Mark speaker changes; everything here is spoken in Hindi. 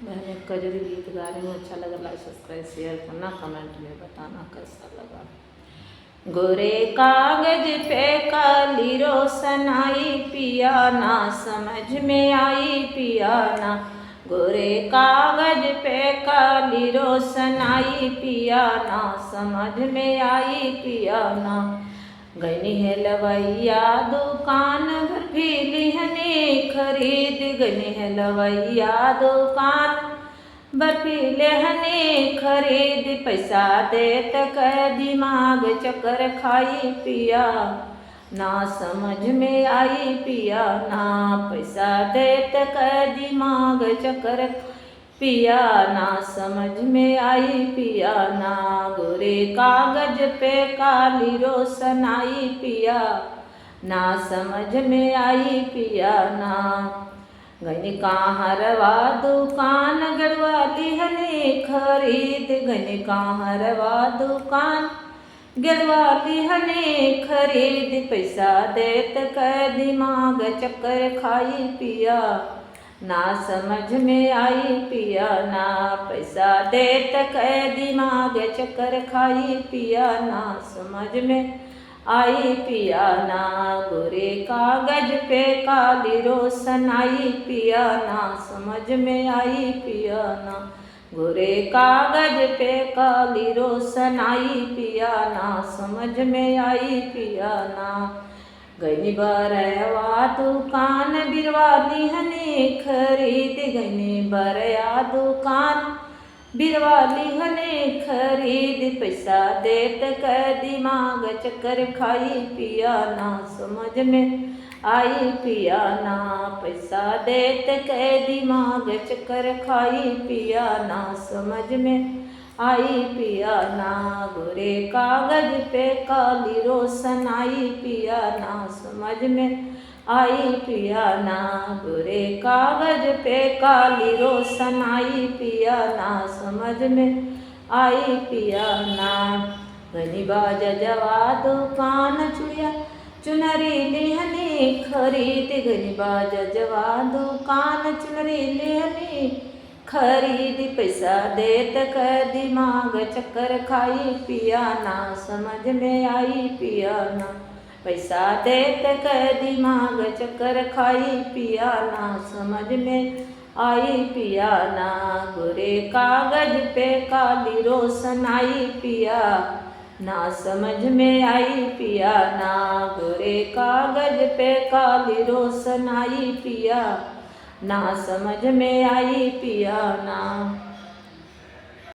Speaker 1: मैंने कजरी गीत गा रही हूँ, अच्छा लगा लाइक सब्सक्राइब शेयर करना, कमेंट में बताना कैसा लगा। गोरे कागज पे काली रोशनाई पिया ना समझ में आई पिया ना। गोरे कागज पे काली रोशनाई पिया ना समझ में आई पिया ना। गनी है लवैया दुकान भर भी लिहने खरीद, गनी है लवैया दुकान बर्फी लेहने खरीद। पैसा दे तक दिमाग चक्कर खाई पिया ना समझ में आई पिया ना। पैसा दे तक दिमाग चक्कर पिया ना समझ में आई पिया ना। गोरे कागज पे काली रोशनाई पिया ना समझ में आई पिया ना। गनी काहरवा दुकान गड़वा लिहने खरीद, गनी काहरवा दुकान गड़वा लिहने खरीद। पैसा देत क दिमाग चक्कर खाई पिया ना समझ में आई पिया ना। पैसा देत क दिमाग चक्कर खाई पिया ना समझ में आई पिया ना। गोरे कागज पे काली रोशनाई पिया ना समझ में आई पिया ना। गोरे कागज पे काली रोशनाई पिया ना समझ में आई पिया ना। गनी बरवा दुकान बिरवा लिहने खरीद, गनी बरया दुकान बिरवा लिहने खरीद। पैसा देत क दिमाग चक्कर खाई पिया ना समझ में आई पिया ना। पैसा देत क दिमाग चक्कर खाई पिया ना समझ में आई पिया ना। गोरे कागज पे काली रोशनाई पिया ना समझ में आई पिया ना। गोरे कागज पे काली रोशनाई पिया ना समझ में आई पिया ना। गनी बाजवा दुकान चुड़िया चुनरी लिहने खरीद, गनी बाजवा दुकान चुनरी लिहने खरीद। पैसा देत क दिमाग चक्कर खाई पिया ना समझ में आई पिया ना। पैसा देत क दिमाग चक्कर खाई पिया ना समझ में आई पिया ना। गोरे कागज पे काली रोशनाई पिया ना समझ में आई पिया ना। गोरे कागज पे काली रोशनाई पिया ना समझ में आई पिया ना।